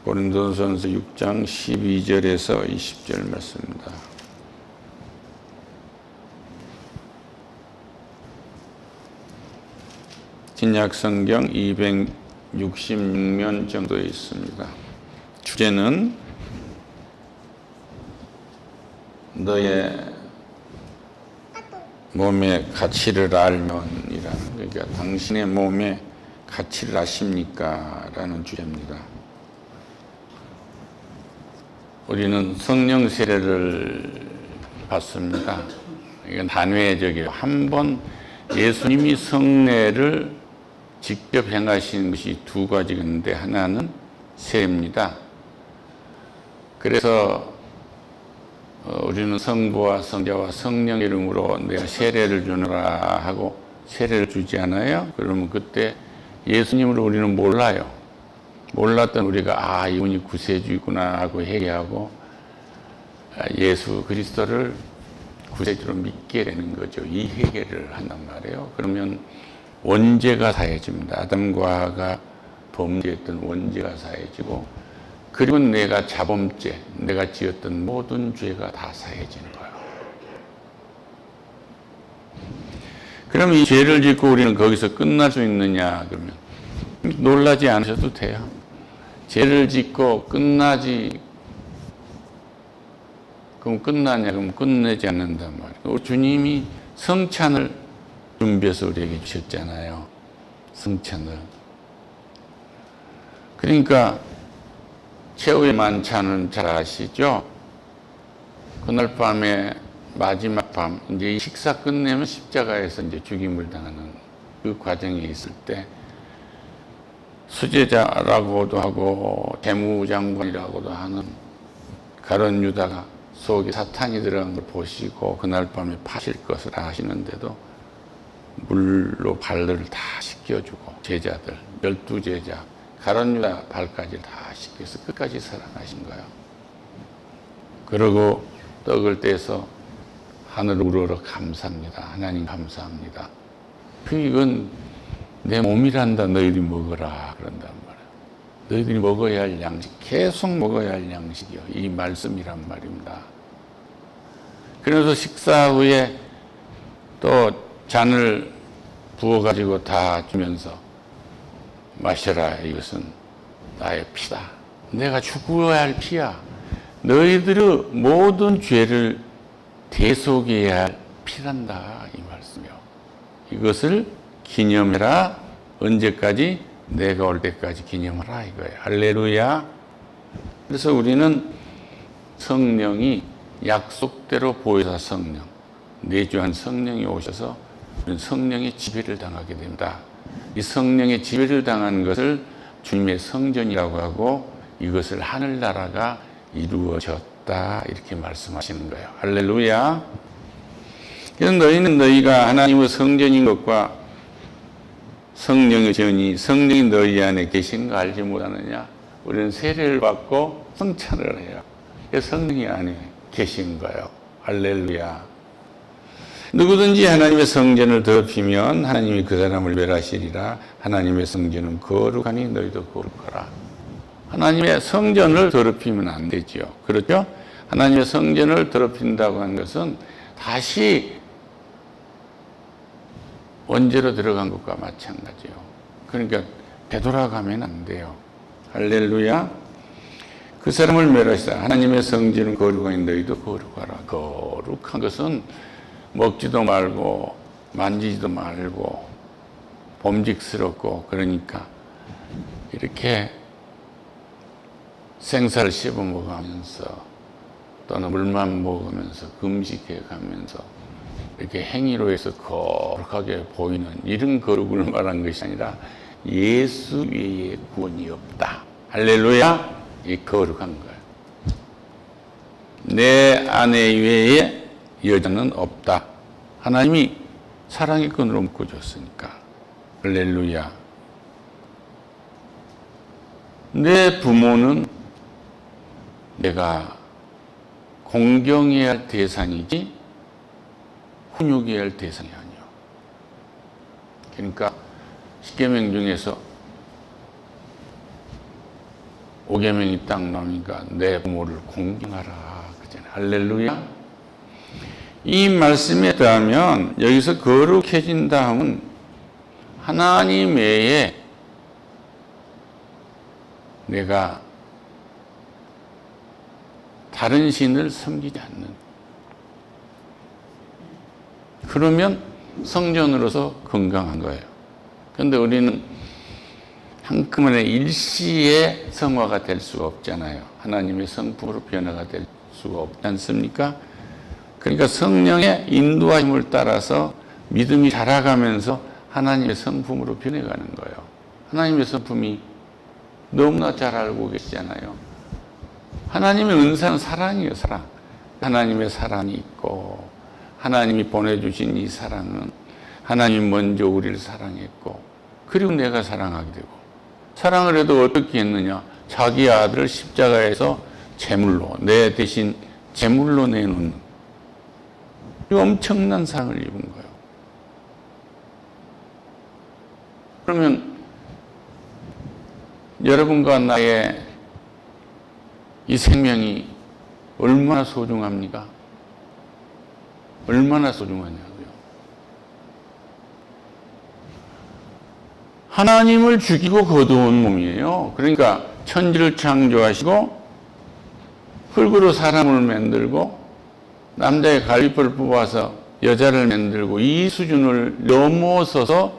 고린도전서 6장 12절에서 20절 말씀입니다. 신약 성경 266면 정도에 있습니다. 주제는 너의 몸의 가치를 알면이라는, 그러니까 당신의 몸의 가치를 아십니까? 라는 주제입니다. 우리는 성령 세례를 받습니다. 이건 단회적이에요. 한 번 예수님이 성례를 직접 행하신 것이 두 가지가 있는데 하나는 세례입니다. 그래서 우리는 성부와 성자와 성령 이름으로 내가 세례를 주노라 하고 세례를 주지 않아요? 그러면 그때 예수님을 우리는 몰라요. 몰랐던 우리가 이분이 구세주이구나 하고 회개하고 예수 그리스도를 구세주로 믿게 되는 거죠. 이 회개를 한단 말이에요. 그러면 원죄가 사해집니다. 아담과 하와가 범죄했던 원죄가 사해지고, 그리고 내가 자범죄, 내가 지었던 모든 죄가 다 사해지는 거예요. 그럼 이 죄를 짓고 우리는 거기서 끝날 수 있느냐? 그러면 놀라지 않으셔도 돼요. 죄를 짓고 끝나지, 그럼 끝나냐? 그럼 끝내지 않는단 말이에요. 주님이 성찬을 준비해서 우리에게 주셨잖아요. 성찬을. 그러니까 최후의 만찬은 잘 아시죠? 그날 밤에 마지막 밤, 이제 이 식사 끝내면 십자가에서 이제 죽임을 당하는 그 과정에 있을 때 수제자라고도 하고 재무장관이라고도 하는 가룟 유다가 속에 사탄이 들어간 걸 보시고 그날 밤에 파실 것을 아시는데도 물로 발을 다 씻겨주고, 제자들 12제자 가룟 유다 발까지 다 씻겨서 끝까지 사랑하신 거예요. 그러고 떡을 떼서 하늘을 우러러 감사합니다. 하나님 감사합니다. 이건 내 몸이란다. 너희들이 먹어라. 그런단 말이에요. 너희들이 먹어야 할 양식, 계속 먹어야 할 양식이요. 이 말씀이란 말입니다. 그래서 식사 후에 또 잔을 부어가지고 다 주면서 마셔라. 이것은 나의 피다. 내가 죽어야 할 피야. 너희들의 모든 죄를 대속해야 할 피란다. 이 말씀이요. 이것을 기념해라. 언제까지? 내가 올 때까지 기념하라 이거예요. 할렐루야. 그래서 우리는 성령이 약속대로 보혜사 성령, 내주한 성령이 오셔서 성령의 지배를 당하게 됩니다. 이 성령의 지배를 당한 것을 주님의 성전이라고 하고, 이것을 하늘나라가 이루어졌다 이렇게 말씀하시는 거예요. 할렐루야. 그래서 너희는 너희가 하나님의 성전인 것과 성령의 전이 성령이 너희 안에 계신 거 알지 못하느냐? 우리는 세례를 받고 성찬을 해요. 그래서 성령이 안에 계신 거예요. 할렐루야. 누구든지 하나님의 성전을 더럽히면 하나님이 그 사람을 멸하시리라. 하나님의 성전은 거룩하니 너희도 거룩하라. 하나님의 성전을 더럽히면 안 되죠. 그렇죠? 하나님의 성전을 더럽힌다고 하는 것은 다시 원죄로 들어간 것과 마찬가지요. 그러니까 되돌아가면 안 돼요. 할렐루야. 그 사람을 멸하시다. 하나님의 성전은 거룩하니 너희도 거룩하라. 거룩한 것은 먹지도 말고 만지지도 말고 범직스럽고, 그러니까 이렇게 생사를 씹어 먹으면서 또는 물만 먹으면서 금식해 가면서 이렇게 행위로 해서 거룩하게 보이는 이런 거룩을 말한 것이 아니라 예수 외에 구원이 없다. 할렐루야. 이 거룩한 거예요. 내 아내 외에 여자는 없다. 하나님이 사랑의 끈으로 묶어줬으니까. 할렐루야. 내 부모는 내가 공경해야 할 대상이지 훈육해야 할 대상이 아니야. 그러니까 십계명 중에서 5계명이 딱 나오니까 내 부모를 공경하라 그잖아요. 할렐루야. 이 말씀에 따르면 여기서 거룩해진 다음은 하나님 외에 내가 다른 신을 섬기지 않는, 그러면 성전으로서 건강한 거예요. 그런데 우리는 한꺼번에 일시에 성화가 될 수가 없잖아요. 하나님의 성품으로 변화가 될 수가 없지 않습니까? 그러니까 성령의 인도하심을 따라서 믿음이 자라가면서 하나님의 성품으로 변해가는 거예요. 하나님의 성품이 너무나 잘 알고 계시잖아요. 하나님의 은사는 사랑이에요, 사랑. 하나님의 사랑이 있고, 하나님이 보내주신 이 사랑은 하나님이 먼저 우리를 사랑했고, 그리고 내가 사랑하게 되고, 사랑을 해도 어떻게 했느냐? 자기 아들을 십자가에서 제물로, 내 대신 제물로 내놓는, 이 엄청난 사랑을 입은 거예요. 그러면 여러분과 나의 이 생명이 얼마나 소중합니까? 얼마나 소중하냐고요. 하나님을 죽이고 거두은 몸이에요. 그러니까 천지를 창조하시고 흙으로 사람을 만들고 남자의 갈비뼈를 뽑아서 여자를 만들고 이 수준을 넘어서서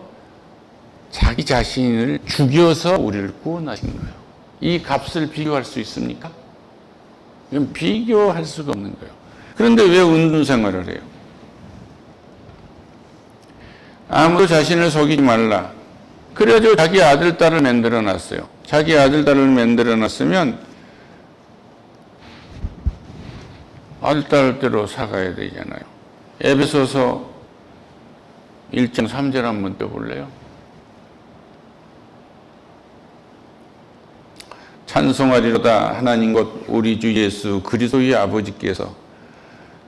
자기 자신을 죽여서 우리를 구원하신 거예요. 이 값을 비교할 수 있습니까? 이건 비교할 수가 없는 거예요. 그런데 왜 은둔 생활을 해요? 아무도 자신을 속이지 말라. 그래가지고 자기 아들, 딸을 만들어 놨어요. 자기 아들, 딸을 만들어 놨으면 아들, 딸대로 살아야 되잖아요. 에베소서 1장 3절 한번 떼볼래요? 찬송하리로다 하나님 곧 우리 주 예수 그리스도의 아버지께서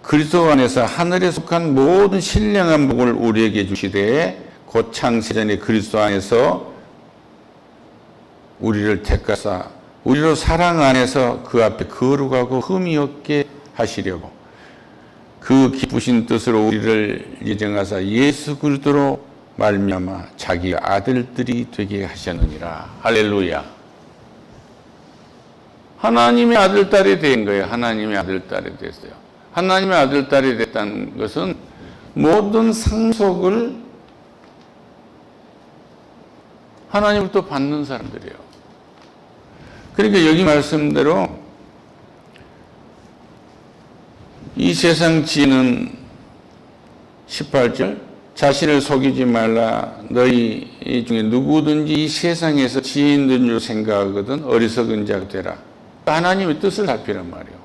그리스도 안에서 하늘에 속한 모든 신령한 복을 우리에게 주시되 곧 창세전에 그리스도 안에서 우리를 택하사 우리로 사랑 안에서 그 앞에 거룩하고 흠이 없게 하시려고 그 기쁘신 뜻으로 우리를 예정하사 예수 그리스도로 말미암아 자기 아들들이 되게 하셨느니라. 할렐루야. 하나님의 아들, 딸이 된 거예요. 하나님의 아들, 딸이 됐어요. 하나님의 아들, 딸이 됐다는 것은 모든 상속을 하나님부터 받는 사람들이에요. 그러니까 여기 말씀대로 이 세상 지혜는 18절 자신을 속이지 말라. 너희 중에 누구든지 이 세상에서 지혜 있는 줄 생각하거든 어리석은 자가 되라. 하나님의 뜻을 살피란 말이에요.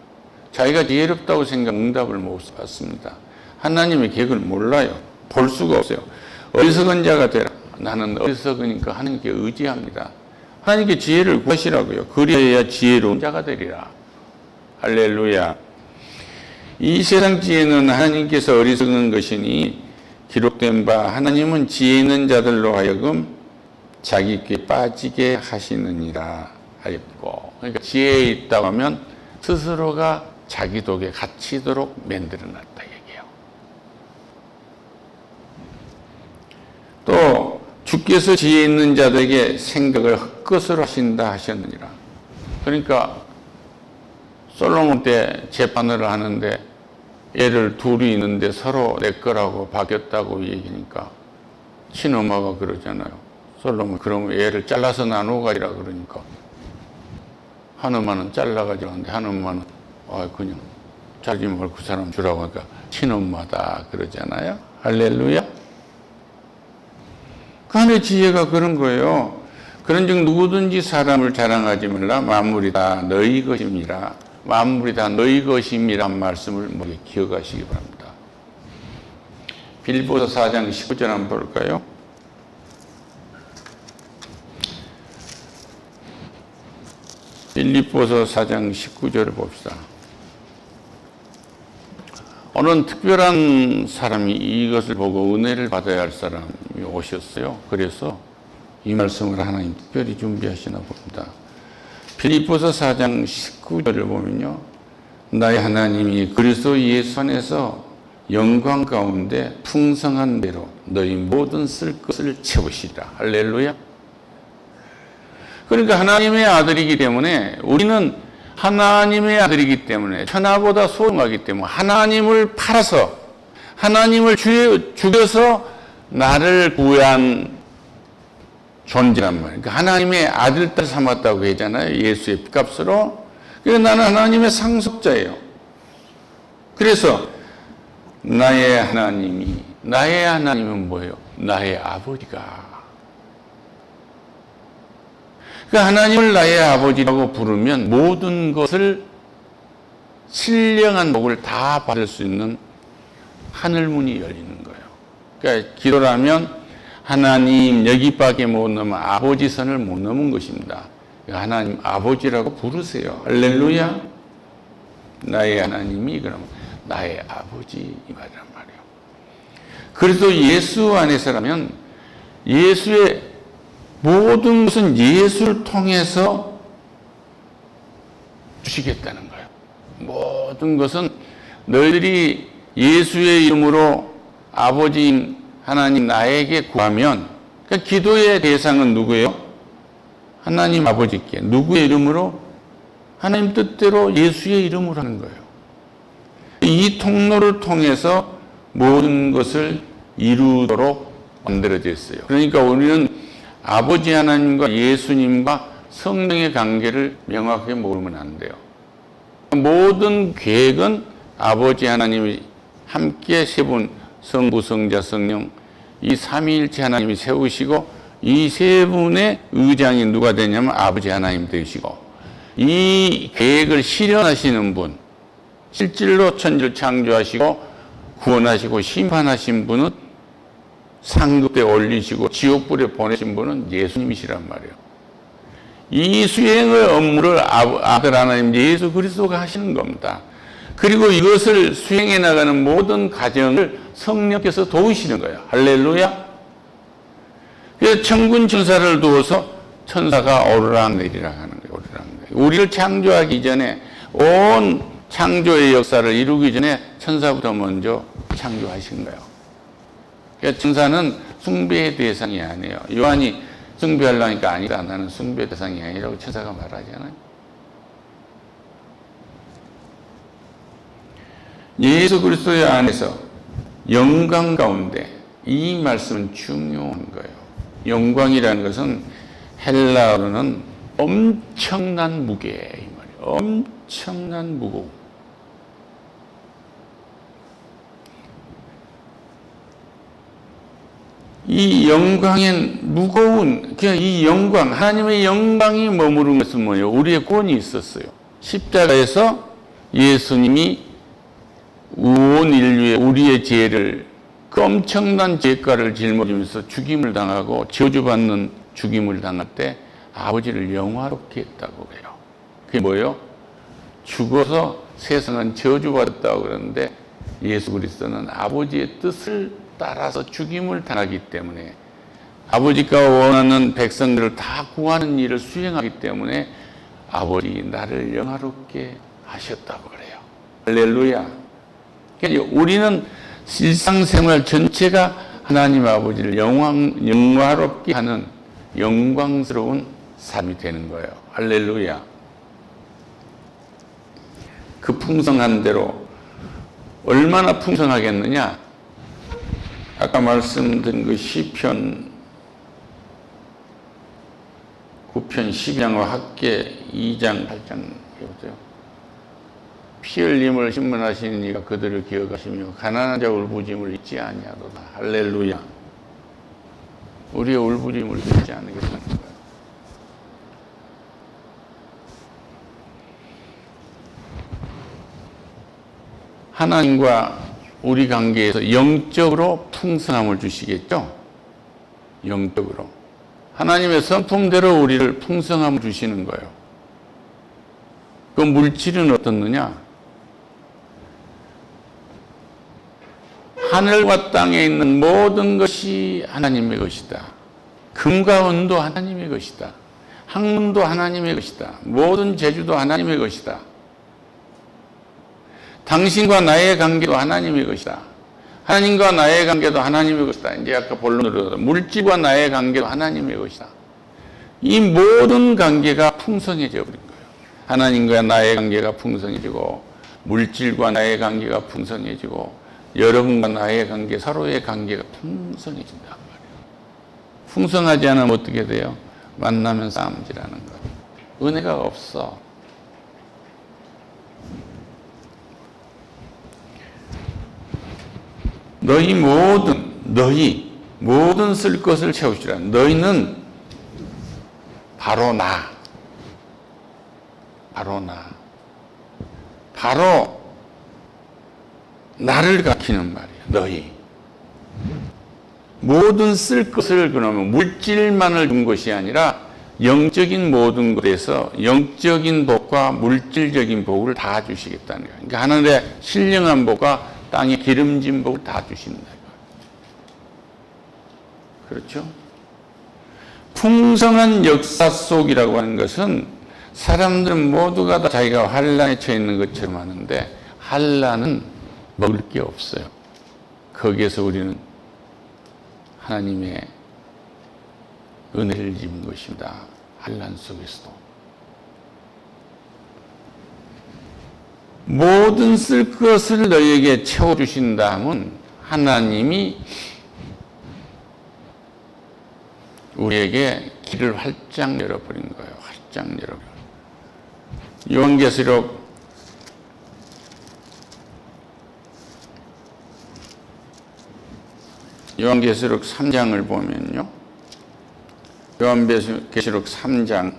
자기가 지혜롭다고 생각 응답을 못 받습니다. 하나님의 계획을 몰라요. 볼 수가 없어요. 어리석은 자가 되라. 나는 어리석으니까 하나님께 의지합니다. 하나님께 지혜를 구하시라고요. 그리하여 지혜로운 자가 되리라. 할렐루야. 이 세상 지혜는 하나님께서 어리석은 것이니 기록된 바 하나님은 지혜 있는 자들로 하여금 자기께 빠지게 하시느니라 하였고, 그러니까 지혜에 있다고 하면 스스로가 자기 독에 갇히도록 만들어놨다 얘기해요. 또 주께서 지혜 있는 자들에게 생각을 헛것으로 하신다 하셨느니라. 그러니까 솔로몬 때 재판을 하는데 애를 둘이 있는데 서로 내 거라고 바뀌었다고 얘기하니까 친엄마가 그러잖아요. 솔로몬 그러면 애를 잘라서 나누어 가지라 그러니까 한 엄마는 잘라가지고 하는데 한 엄마는 그냥 자기 말고 그 사람 주라고 하니까 친엄마다 그러잖아요. 할렐루야. 그 안에 지혜가 그런 거예요. 그런즉 누구든지 사람을 자랑하지 말라. 만물이 다 너희 것임이라. 만물이 다 너희 것임이란 말씀을 머리에 기억하시기 바랍니다. 빌립보서 4장 19절 한번 볼까요? 빌립보서 4장 19절을 봅시다. 어느 특별한 사람이 이것을 보고 은혜를 받아야 할 사람이 오셨어요. 그래서 이 말씀을 하나님 특별히 준비하시나 봅니다. 빌립보서 4장 19절을 보면요. 나의 하나님이 그리스도 예수 안에서 영광 가운데 풍성한 대로 너희 모든 쓸 것을 채우시리라. 할렐루야. 그러니까 하나님의 아들이기 때문에 우리는 하나님의 아들이기 때문에 천하보다 소중하기 때문에 하나님을 팔아서 하나님을 죽여서 나를 구한 존재란 말이에요. 그러니까 하나님의 아들, 딸 삼았다고 하잖아요. 예수의 값으로. 그래서 나는 하나님의 상속자예요. 그래서 나의 하나님은 뭐예요? 나의 아버지가. 그러니까 하나님을 나의 아버지라고 부르면 모든 것을 신령한 복을 다 받을 수 있는 하늘문이 열리는 거예요. 그러니까 기도라면 하나님 여기밖에 못 넘어 아버지 선을 못 넘은 것입니다. 하나님 아버지라고 부르세요. 할렐루야. 나의 하나님이 그러면 나의 아버지 이 말이란 말이에요. 그래서 예수 안에서라면 예수의 모든 것은 예수를 통해서 주시겠다는 거예요. 모든 것은 너희들이 예수의 이름으로 아버지인 하나님 나에게 구하면, 그러니까 기도의 대상은 누구예요? 하나님 아버지께. 누구의 이름으로? 하나님 뜻대로 예수의 이름으로 하는 거예요. 이 통로를 통해서 모든 것을 이루도록 만들어져 있어요. 그러니까 우리는 아버지 하나님과 예수님과 성령의 관계를 명확하게 모르면 안 돼요. 모든 계획은 아버지 하나님이 함께 세 분, 성부, 성자, 성령, 이 삼위일체 하나님이 세우시고 이 세 분의 의장이 누가 되냐면 아버지 하나님 되시고 이 계획을 실현하시는 분, 실질로 천지를 창조하시고 구원하시고 심판하신 분은 상급에 올리시고 지옥불에 보내신 분은 예수님이시란 말이에요. 이 수행의 업무를 아들 하나님 예수 그리스도가 하시는 겁니다. 그리고 이것을 수행해 나가는 모든 과정을 성령께서 도우시는 거예요. 할렐루야. 그래서 천군 천사를 두어서 천사가 오르락내리락 하는 거예요. 오르락내리락. 우리를 창조하기 전에 온 창조의 역사를 이루기 전에 천사부터 먼저 창조하신 거예요. 그러니까 천사는 숭배의 대상이 아니에요. 요한이 숭배하려니까 아니다. 나는 숭배 대상이 아니라고 천사가 말하잖아요. 예수 그리스도의 안에서 영광 가운데 이 말씀은 중요한 거예요. 영광이라는 것은 헬라어로는 엄청난 무게 이 말이에요. 엄청난 무거움. 이 영광의 무거운, 그냥 이 영광, 하나님의 영광이 머무른 것은 뭐예요? 우리의 구원이 있었어요. 십자가에서 예수님이 온 인류의 우리의 죄를 그 엄청난 죄가를 짊어지면서 죽임을 당하고 저주받는 죽임을 당할 때 아버지를 영화롭게 했다고 해요. 그게 뭐예요? 죽어서 세상은 저주받았다고 그러는데 예수 그리스도는 아버지의 뜻을 따라서 죽임을 당하기 때문에 아버지가 원하는 백성들을 다 구하는 일을 수행하기 때문에 아버지 나를 영화롭게 하셨다고 그래요. 할렐루야. 그러니까 우리는 일상생활 전체가 하나님 아버지를 영화롭게 하는 영광스러운 삶이 되는 거예요. 할렐루야. 그 풍성한 대로 얼마나 풍성하겠느냐? 아까 말씀드린 그 시편 9편 12장과 함께 2장 8장 해보세요. 피 흘림을 신문하시는 이가 그들을 기억하시며 가난한 자 울부짖음을 잊지 아니하도다. 할렐루야. 우리의 울부짖음을 잊지 않으겠다는 거예요. 하나님과 우리 관계에서 영적으로 풍성함을 주시겠죠? 영적으로. 하나님의 성품대로 우리를 풍성함을 주시는 거예요. 그 물질은 어떻느냐? 하늘과 땅에 있는 모든 것이 하나님의 것이다. 금과 은도 하나님의 것이다. 학문도 하나님의 것이다. 모든 재주도 하나님의 것이다. 당신과 나의 관계도 하나님의 것이다. 하나님과 나의 관계도 하나님의 것이다. 이제 아까 본론으로 물질과 나의 관계도 하나님의 것이다. 이 모든 관계가 풍성해져 버린 거예요. 하나님과 나의 관계가 풍성해지고 물질과 나의 관계가 풍성해지고 여러분과 나의 관계, 서로의 관계가 풍성해진단 말이에요. 풍성하지 않으면 어떻게 돼요? 만나면 싸움질하는 거예요. 은혜가 없어. 너희 모든 쓸 것을 채우시라. 너희는 바로 나를 가리키는 말이에요. 너희 모든 쓸 것을, 그러면 물질만을 준 것이 아니라 영적인 모든 것에서 영적인 복과 물질적인 복을 다 주시겠다는 거예요. 그러니까 하늘의 신령한 복과 땅에 기름진 복을 다 주신다. 그렇죠? 풍성한 역사 속이라고 하는 것은 사람들은 모두가 다 자기가 환란에 처해 있는 것처럼 하는데 환란은 먹을 게 없어요. 거기에서 우리는 하나님의 은혜를 입은 것입니다. 환란 속에서도. 모든 쓸 것을 너희에게 채워주신다 하면 하나님이 우리에게 길을 활짝 열어버린 거예요. 활짝 열어버린 거예요. 요한계시록 3장을 보면요. 요한계시록 3장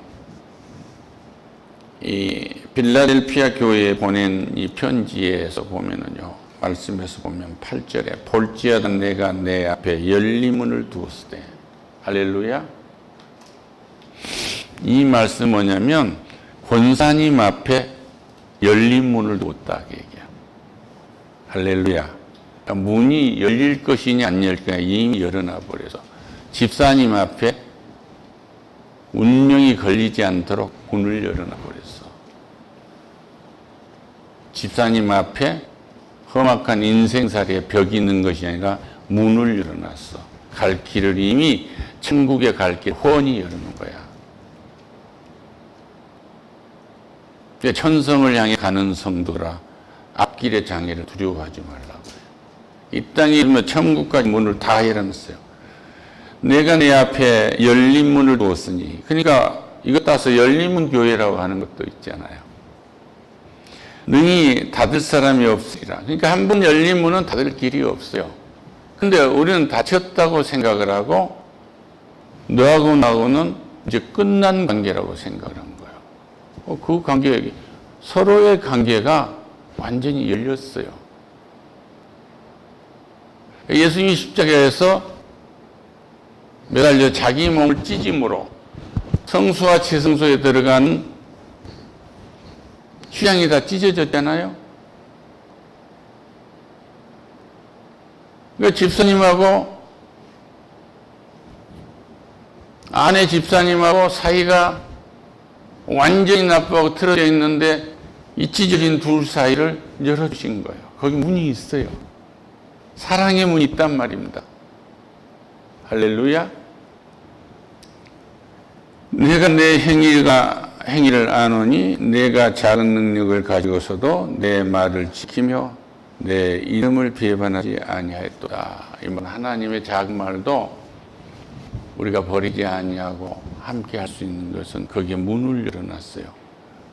이 빌라델피아 교회에 보낸 이 편지에서 보면은요. 말씀에서 보면 8절에 볼지어다 내가 내 앞에 열린 문을 두었으되 할렐루야. 이 말씀 뭐냐면 권사님 앞에 열린 문을 두었다 얘기야. 할렐루야. 그러니까 문이 열릴 것이냐 안 열릴 것이냐 이미 열어놔 버려서 집사님 앞에 운명이 걸리지 않도록 문을 열어놔 버렸어. 집사님 앞에 험악한 인생살이에 벽이 있는 것이 아니라 문을 열어놨어. 갈 길을 이미 천국에 갈 길 훤히 열어놓은 거야. 천성을 향해 가는 성도라 앞길의 장애를 두려워하지 말라고. 이 땅에 이르면 천국까지 문을 다 열어놨어요. 내가 내 앞에 열린 문을 두었으니, 그러니까 이것 따서 열린 문 교회라고 하는 것도 있잖아요. 능히 닫을 사람이 없으리라. 그러니까 한 번 열린 문은 닫을 길이 없어요. 근데 우리는 닫혔다고 생각을 하고 너하고 나하고는 이제 끝난 관계라고 생각을 한 거예요. 그 관계, 서로의 관계가 완전히 열렸어요. 예수님이 십자가에서 매달려 자기 몸을 찢음으로 성수와 최성소에 들어가는 휴양이 다 찢어졌잖아요. 그러니까 집사님하고 아내 집사님하고 사이가 완전히 나쁘고 틀어져 있는데 이 찢어진 둘 사이를 열어주신 거예요. 거기 문이 있어요. 사랑의 문이 있단 말입니다. 할렐루야. 내가 내 행위를 아노니 내가 작은 능력을 가지고서도 내 말을 지키며 내 이름을 배반하지 아니하였도다. 이번 하나님의 작은 말도 우리가 버리지 아니하고 함께 할 수 있는 것은 거기에 문을 열어놨어요.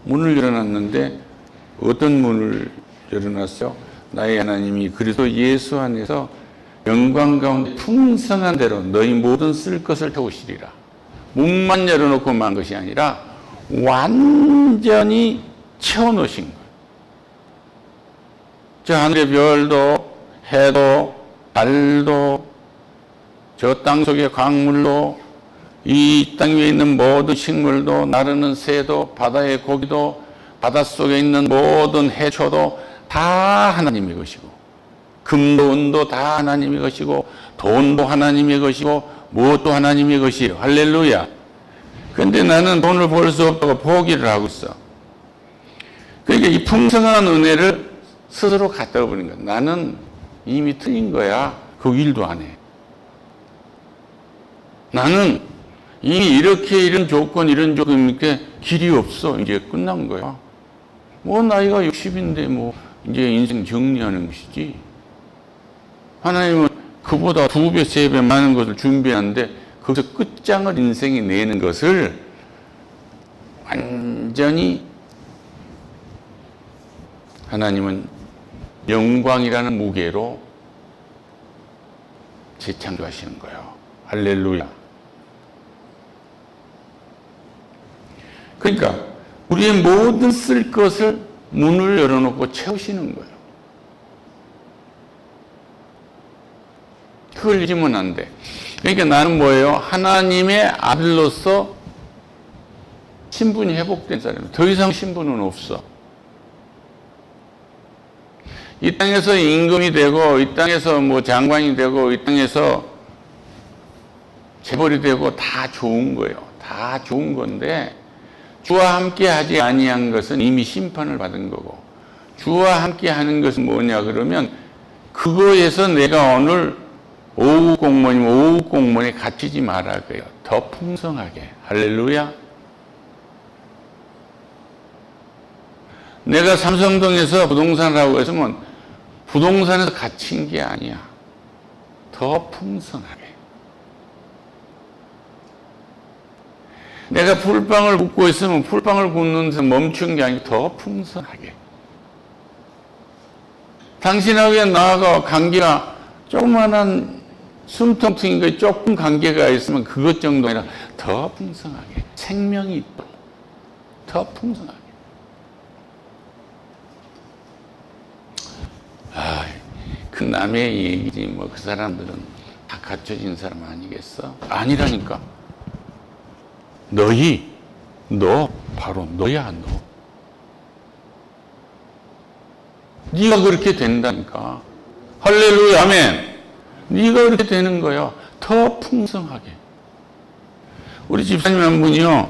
문을 열어놨는데 어떤 문을 열어놨어요? 나의 하나님이 그리스도 예수 안에서 영광 가운데 풍성한 대로 너희 모든 쓸 것을 채우시리라. 문만 열어놓고 만 것이 아니라 완전히 채워놓으신 거예요. 저 하늘의 별도, 해도, 달도, 저 땅 속의 광물도, 이 땅 위에 있는 모든 식물도, 나르는 새도, 바다의 고기도, 바닷속에 있는 모든 해초도 다 하나님의 것이고, 금도 은도 다 하나님의 것이고, 돈도 하나님의 것이고, 무엇도 하나님의 것이에요. 할렐루야. 근데 나는 돈을 벌 수 없다고 포기를 하고 있어. 그러니까 이 풍성한 은혜를 스스로 갖다 버린 거야. 나는 이미 틀린 거야. 그 일도 안 해. 나는 이미 이렇게 이런 조건 이렇게 길이 없어. 이제 끝난 거야. 뭐 나이가 60인데 뭐 이제 인생 정리하는 것이지. 하나님은 그보다 2배, 3배 많은 것을 준비하는데 거기서 끝장을 인생이 내는 것을 완전히 하나님은 영광이라는 무게로 재창조하시는 거예요. 할렐루야. 그러니까 우리의 모든 쓸 것을 문을 열어놓고 채우시는 거예요. 그걸 잊으면 안 돼. 그러니까 나는 뭐예요? 하나님의 아들로서 신분이 회복된 사람이에요. 더 이상 신분은 없어. 이 땅에서 임금이 되고, 이 땅에서 뭐 장관이 되고, 이 땅에서 재벌이 되고 다 좋은 거예요. 다 좋은 건데 주와 함께 하지 아니한 것은 이미 심판을 받은 거고, 주와 함께 하는 것은 뭐냐 그러면 그거에서 내가 오늘 오후 공무원에 갇히지 말아 그래요. 더 풍성하게. 할렐루야. 내가 삼성동에서 부동산을 하고 있으면 부동산에서 갇힌 게 아니야. 더 풍성하게. 내가 풀빵을 굽고 있으면 풀빵을 굽는 데서 멈춘 게 아니고 더 풍성하게. 당신하고 나하고 관계가 조그만한 숨통트인 거 조금 관계가 있으면 그것 정도 아니라 더 풍성하게. 생명이 있도록 더 풍성하게. 그 남의 얘기지 뭐. 그 사람들은 다 갖춰진 사람 아니겠어? 아니라니까. 너 바로 너야. 너 네가 그렇게 된다니까. 할렐루야. 아멘. 네가 그렇게 되는 거야. 더 풍성하게. 우리 집사님 한 분이요,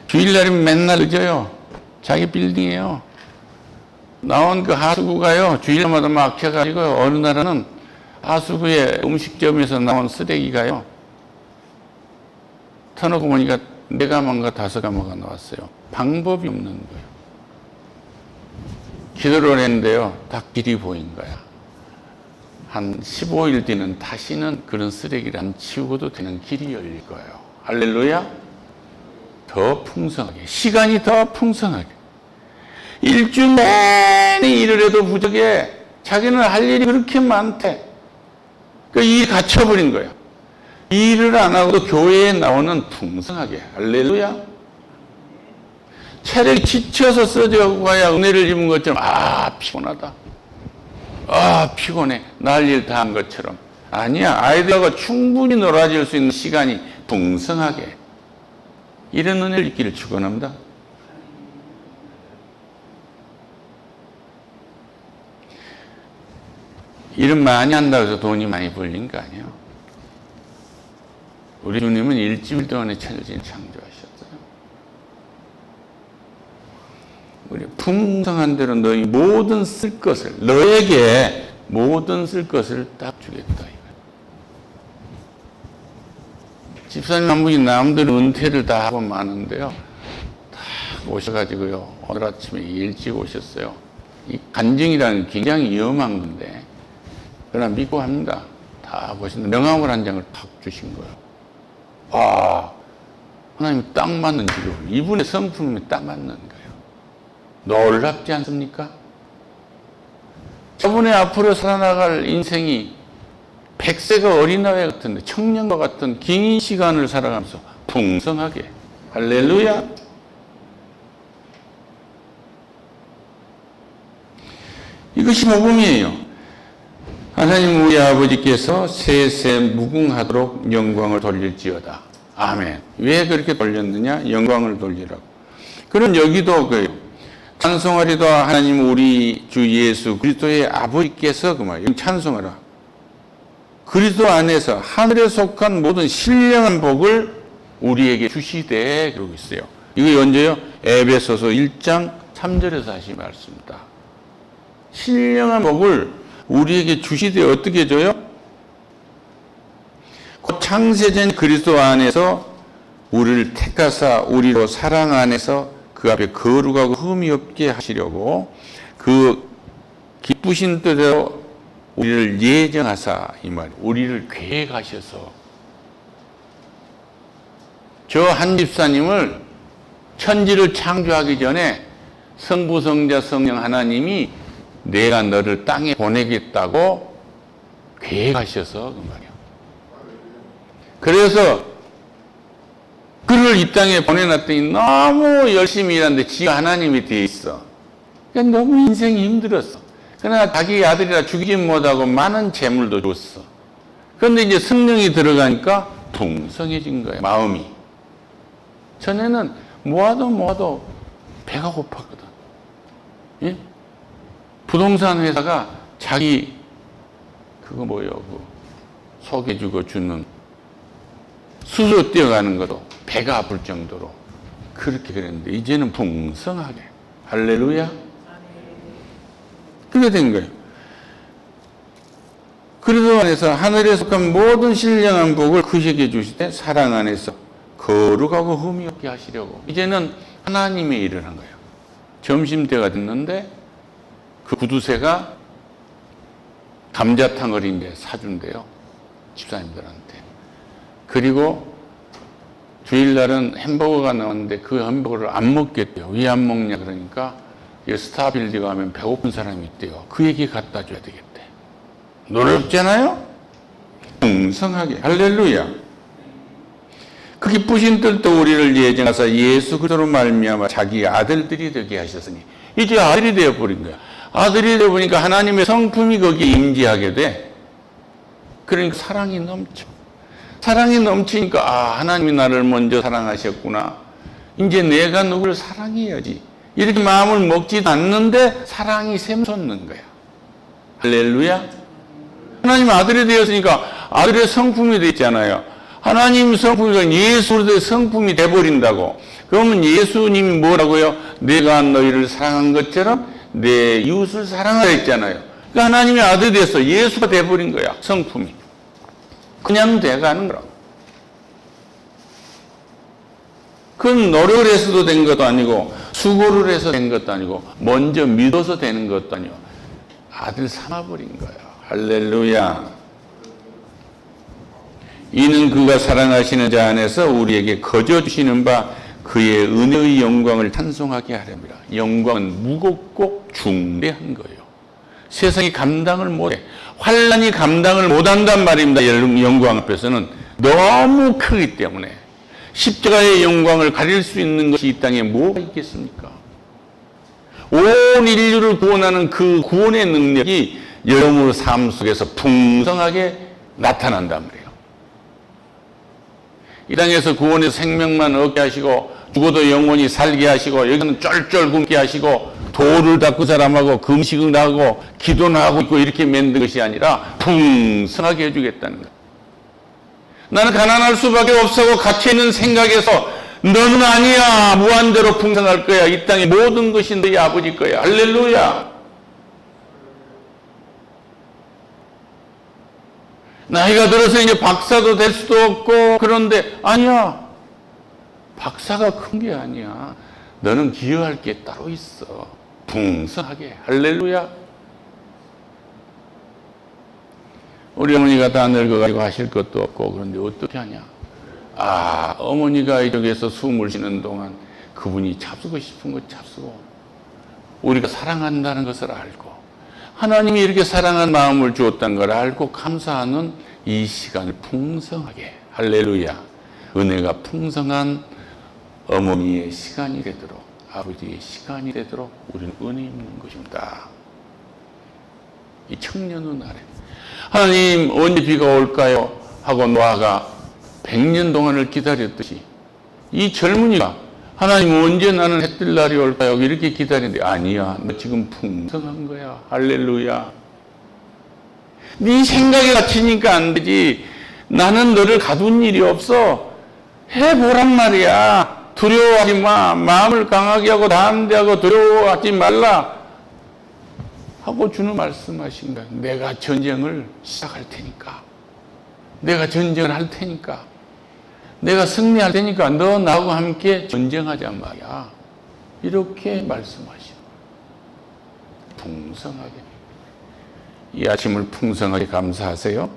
주일날이면 맨날 늦어요. 자기 빌딩이에요. 나온 그 하수구가요, 주일마다 막혀가지고, 어느 날은 하수구에 음식점에서 나온 쓰레기가요, 터놓고 보니까 4가마인가 5가마가 나왔어요. 방법이 없는 거예요. 기도를 했는데요, 다 길이 보인 거야. 한 15일 뒤는 다시는 그런 쓰레기를 안 치우고도 되는 길이 열릴 거예요. 할렐루야. 더 풍성하게. 시간이 더 풍성하게. 일주일 내내 일을 해도 부족해. 자기는 할 일이 그렇게 많대. 그 일이 갇혀버린 거야. 일을 안 하고도 교회에 나오는 풍성하게. 할렐루야. 체력이 지쳐서 쓰러져 가야 은혜를 입은 것처럼, 피곤하다. 피곤해. 날 일 다 한 것처럼. 아니야. 아이들하고 충분히 놀아줄 수 있는 시간이 풍성하게. 이런 은혜를 입기를 축원합니다. 일은 많이 한다고 해서 돈이 많이 벌린 거 아니에요. 우리 주님은 일주일 동안에 천지를 창조하셨어요. 우리 풍성한 대로 너희 모든 쓸 것을, 너에게 모든 쓸 것을 딱 주겠다. 집사님 한 분이 남들 은퇴를 다 하고 많은데요, 다 오셔가지고요, 오늘 아침에 일찍 오셨어요. 이 간증이라는 게 굉장히 위험한 건데, 그러나 믿고 합니다. 다 보시는데 명함을 한 장을 탁 주신 거예요. 하나님이 딱 맞는 직업, 이분의 성품이 딱 맞는 거예요. 놀랍지 않습니까? 저분의 앞으로 살아나갈 인생이 100세가 어린아이 같은데, 청년과 같은 긴 시간을 살아가면서 풍성하게. 할렐루야. 이것이 복음이에요. 하나님 우리 아버지께서 세세 무궁하도록 영광을 돌릴지어다. 아멘. 왜 그렇게 돌렸느냐? 영광을 돌리라고. 그럼 여기도 찬송하리다 하나님 우리 주 예수 그리스도의 아버지께서 그 말이에요. 찬송하라. 그리스도 안에서 하늘에 속한 모든 신령한 복을 우리에게 주시되 그러고 있어요. 이거 언제요? 에베소서 1장 3절에서 하신 말씀입니다. 신령한 복을 우리에게 주시되 어떻게 줘요? 곧 창세전 그리스도 안에서 우리를 택하사 우리로 사랑 안에서 그 앞에 거룩하고 흠이 없게 하시려고 그 기쁘신 뜻대로 우리를 예정하사, 이 말, 우리를 계획하셔서 저 한 집사님을 천지를 창조하기 전에 성부, 성자, 성령 하나님이 내가 너를 땅에 보내겠다고 계획하셔서 그 말이야. 그래서 그를 이 땅에 보내놨더니 너무 열심히 일하는데 지가 하나님이 되어 있어. 그러니까 너무 인생이 힘들었어. 그러나 자기 아들이라 죽이지 못하고 많은 재물도 줬어. 그런데 이제 성령이 들어가니까 풍성해진 거야, 마음이. 전에는 모아도 배가 고팠거든. 예? 부동산 회사가 자기 그거 뭐요, 그 소개주고 주는 수수료 뛰어가는 것도 배가 아플 정도로 그렇게 그랬는데 이제는 풍성하게. 할렐루야. 그렇게 된 거예요. 그리스도 안에서 하늘에 속한 모든 신령한 복을 그에게 주시되 사랑 안에서 거룩하고 흠이 없게 하시려고. 이제는 하나님의 일을 한 거예요. 점심때가 됐는데 그 구두쇠가 감자탕을 이제 사준대요. 집사님들한테. 그리고 주일날은 햄버거가 나왔는데 그 햄버거를 안 먹겠대요. 왜 안 먹냐 그러니까 스타빌드 가면 배고픈 사람이 있대요. 그에게 갖다 줘야 되겠대. 놀랍잖아요? 풍성하게. 할렐루야. 그 기쁘신 뜻도 우리를 예정하사 예수 그리스도로 말미암아 자기 아들들이 되게 하셨으니 이제 아들이 되어버린 거야. 아들이 되어보니까 하나님의 성품이 거기에 임재하게 돼. 그러니까 사랑이 넘쳐. 사랑이 넘치니까 하나님이 나를 먼저 사랑하셨구나. 이제 내가 누구를 사랑해야지. 이렇게 마음을 먹지도 않는데 사랑이 샘솟는 거야. 할렐루야. 하나님 아들이 되었으니까 아들의 성품이 되었잖아요. 하나님 성품이 예수의 성품이 돼버린다고. 그러면 예수님이 뭐라고요? 내가 너희를 사랑한 것처럼 내 이웃을 사랑하라 했잖아요. 그러니까 하나님의 아들이 됐어. 예수가 돼버린 거야. 성품이. 그냥 돼가는 거라고. 그건 노력을 해서도 된 것도 아니고 수고를 해서 된 것도 아니고 먼저 믿어서 되는 것도 아니고 아들 삼아버린 거야. 할렐루야. 이는 그가 사랑하시는 자 안에서 우리에게 거저 주시는 바 그의 은혜의 영광을 찬송하게 하렵니다. 영광은 무겁고 중대한 거예요. 세상이 감당을 못해. 환란이 감당을 못한단 말입니다. 영광 앞에서는 너무 크기 때문에. 십자가의 영광을 가릴 수 있는 것이 이 땅에 뭐가 있겠습니까? 온 인류를 구원하는 그 구원의 능력이 여러분의 삶 속에서 풍성하게 나타난단 말이에요. 이 땅에서 구원의 생명만 얻게 하시고 죽어도 영원히 살게 하시고 여기는 쫄쫄 굶게 하시고 도를 닦고 사람하고 금식을 하고 기도는 하고 있고 이렇게 만든 것이 아니라 풍성하게 해주겠다는 거예요. 나는 가난할 수밖에 없어 갇혀있는 생각에서 너는 아니야. 무한대로 풍성할 거야. 이 땅의 모든 것이 너희 아버지 거야. 할렐루야. 나이가 들어서 이제 박사도 될 수도 없고 그런데 아니야. 박사가 큰 게 아니야. 너는 기여할 게 따로 있어. 풍성하게. 할렐루야. 우리 어머니가 다 늙어가지고 하실 것도 없고 그런데 어떻게 하냐. 어머니가 이쪽에서 숨을 쉬는 동안 그분이 잡수고 싶은 거 잡수고 우리가 사랑한다는 것을 알고 하나님이 이렇게 사랑한 마음을 주었다는 걸 알고 감사하는 이 시간을 풍성하게. 할렐루야. 은혜가 풍성한 어머니의 시간이 되도록 아버지의 시간이 되도록 우리는 은혜 있는 것입니다. 이 청년의 날에 하나님 언제 비가 올까요? 하고 노아가 100년 동안을 기다렸듯이 이 젊은이가 하나님 언제 나는 해 뜰 날이 올까요? 이렇게 기다리는데 아니야. 너 지금 풍성한 거야. 할렐루야. 네 생각에 갇히니까 안 되지. 나는 너를 가둔 일이 없어. 해보란 말이야. 두려워하지 마. 마음을 강하게 하고 담대하고 두려워하지 말라 하고 주는 말씀하신 거야. 내가 전쟁을 시작할 테니까, 내가 전쟁을 할 테니까, 내가 승리할 테니까 너 나하고 함께 전쟁하자 말이야. 이렇게 말씀하시는 거예요. 풍성하게. 이 아침을 풍성하게 감사하세요.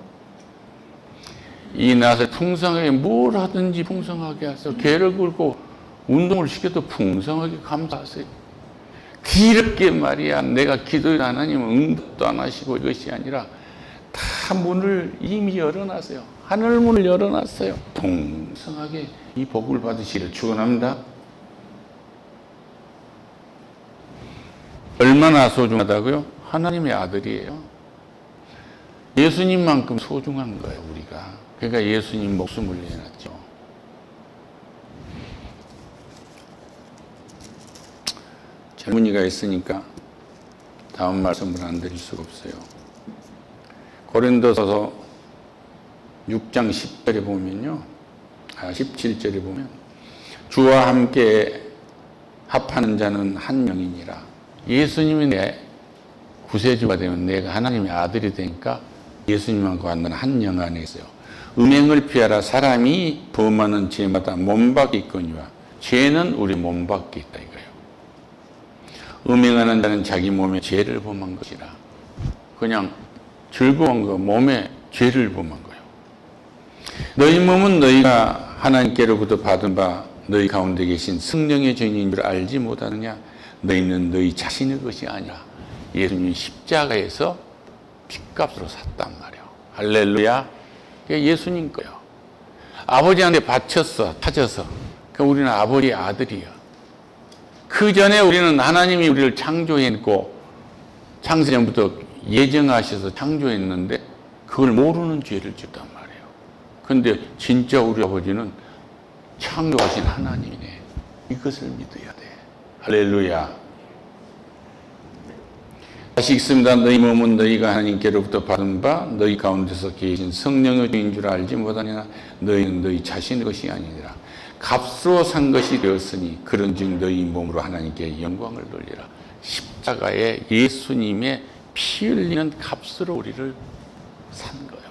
이 낮을 풍성하게 뭘 하든지 풍성하게 하세요. 개를 굴고 운동을 시켜도 풍성하게 감사하세요. 길게 말이야. 내가 기도를 안 하니면 응답도 안 하시고 이것이 아니라 다 문을 이미 열어놨어요. 하늘 문을 열어놨어요. 풍성하게 이 복을 받으시기를 축원합니다. 얼마나 소중하다고요? 하나님의 아들이에요. 예수님만큼 소중한 거예요, 우리가. 그러니까 예수님 목숨을 내놨죠. 젊은이가 있으니까 다음 말씀을 안 드릴 수가 없어요. 고린도서 6장 10절에 보면요. 17절에 보면 주와 함께 합하는 자는 한 명이니라. 예수님이 내 구세주가 되면 내가 하나님의 아들이 되니까 예수님하고 하는 한 영 안에 있어요. 음행을 피하라. 사람이 범하는 죄마다 몸 밖에 있거니와 죄는 우리 몸 밖에 있다 이거예요. 음행하는 자는 자기 몸에 죄를 범한 것이라. 그냥 즐거운 거 몸에 죄를 범한 거예요. 너희 몸은 너희가 하나님께로부터 받은 바 너희 가운데 계신 성령의 전인 줄 알지 못하느냐. 너희는 너희 자신의 것이 아니라 예수님이 십자가에서 핏값으로 샀단 말이에요. 할렐루야. 그게 예수님 거예요. 아버지한테 바쳤어, 타져서. 그러니까 우리는 아버지의 아들이에요. 그 전에 우리는 하나님이 우리를 창조했고 창세전부터 예정하셔서 창조했는데 그걸 모르는 죄를 짓단 말이에요. 그런데 진짜 우리 아버지는 창조하신 하나님이네. 이것을 믿어야 돼. 할렐루야. 다시 읽습니다. 너희 몸은 너희가 하나님께로부터 받은 바 너희 가운데서 계신 성령의 주인 줄 알지 못하느냐. 너희는 너희 자신의 것이 아니니라. 값으로 산 것이 되었으니 그런즉 너희 몸으로 하나님께 영광을 돌리라. 십자가에 예수님의 피 흘리는 값으로 우리를 산 거예요.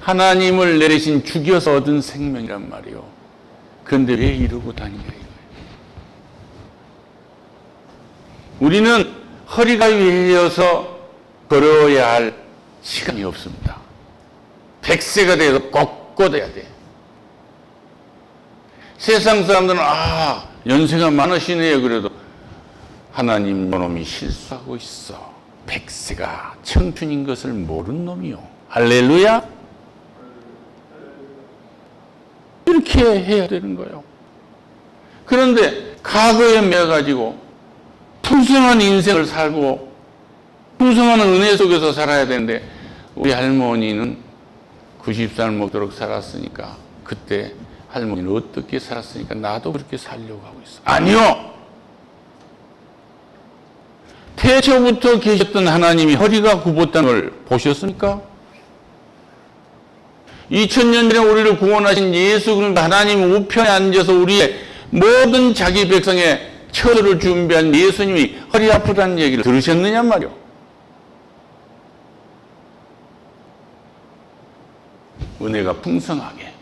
하나님을 내리신 죽여서 얻은 생명이란 말이에요. 그런데 왜 이러고 다니냐 이거예요. 우리는 허리가 위해서 걸어야 할 시간이 없습니다. 100세가 돼서 꼭 걷어야 돼. 세상 사람들은 연세가 많으시네요. 그래도 하나님 놈이 실수하고 있어. 100세가 청춘인 것을 모르는 놈이요. 할렐루야. 이렇게 해야 되는 거예요. 그런데 과거에 매가지고 풍성한 인생을 살고 풍성한 은혜 속에서 살아야 되는데 우리 할머니는 90살 먹도록 살았으니까 그때 할머니는 어떻게 살았으니까 나도 그렇게 살려고 하고 있어. 아니요. 태초부터 계셨던 하나님이 허리가 굽었다는 걸 보셨습니까? 2000년 전에 우리를 구원하신 예수 그리스도 하나님 우편에 앉아서 우리의 모든 자기 백성의 처를 준비한 예수님이 허리 아프다는 얘기를 들으셨느냐 말이요. 은혜가 풍성하게,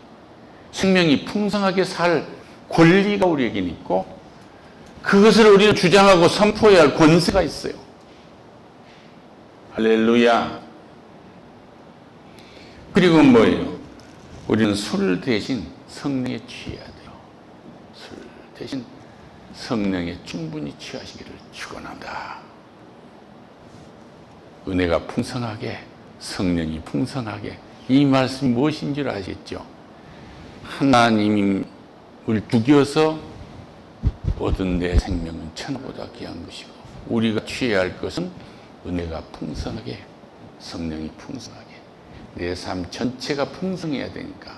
생명이 풍성하게 살 권리가 우리에게는 있고 그것을 우리는 주장하고 선포해야 할 권세가 있어요. 할렐루야. 그리고 뭐예요? 우리는 술 대신 성령에 취해야 돼요. 술 대신 성령에 충분히 취하시기를 축원합니다. 은혜가 풍성하게, 성령이 풍성하게. 이 말씀이 무엇인 줄 아시죠? 하나님을 죽여서 얻은 내 생명은 천하보다 귀한 것이고 우리가 취해야 할 것은 은혜가 풍성하게, 성령이 풍성하게. 내 삶 전체가 풍성해야 되니까.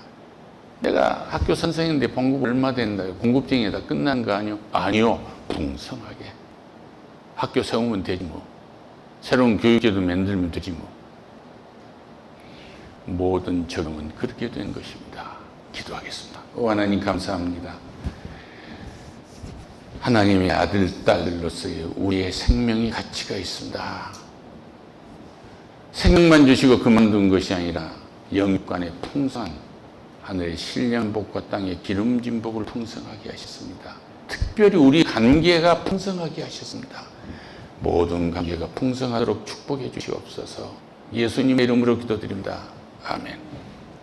내가 학교 선생인데 봉급 얼마 된다요? 공급쟁이다 끝난 거 아니요? 아니요. 풍성하게. 학교 세우면 되지 뭐. 새로운 교육제도 만들면 되지 뭐. 모든 적용은 그렇게 된 것입니다. 기도하겠습니다. 하나님 감사합니다. 하나님의 아들, 딸들로서의 우리의 생명이 가치가 있습니다. 생명만 주시고 그만둔 것이 아니라 영육간의 풍성한 하늘의 신령 복과 땅의 기름진 복을 풍성하게 하셨습니다. 특별히 우리 관계가 풍성하게 하셨습니다. 모든 관계가 풍성하도록 축복해 주시옵소서. 예수님의 이름으로 기도드립니다. 아멘.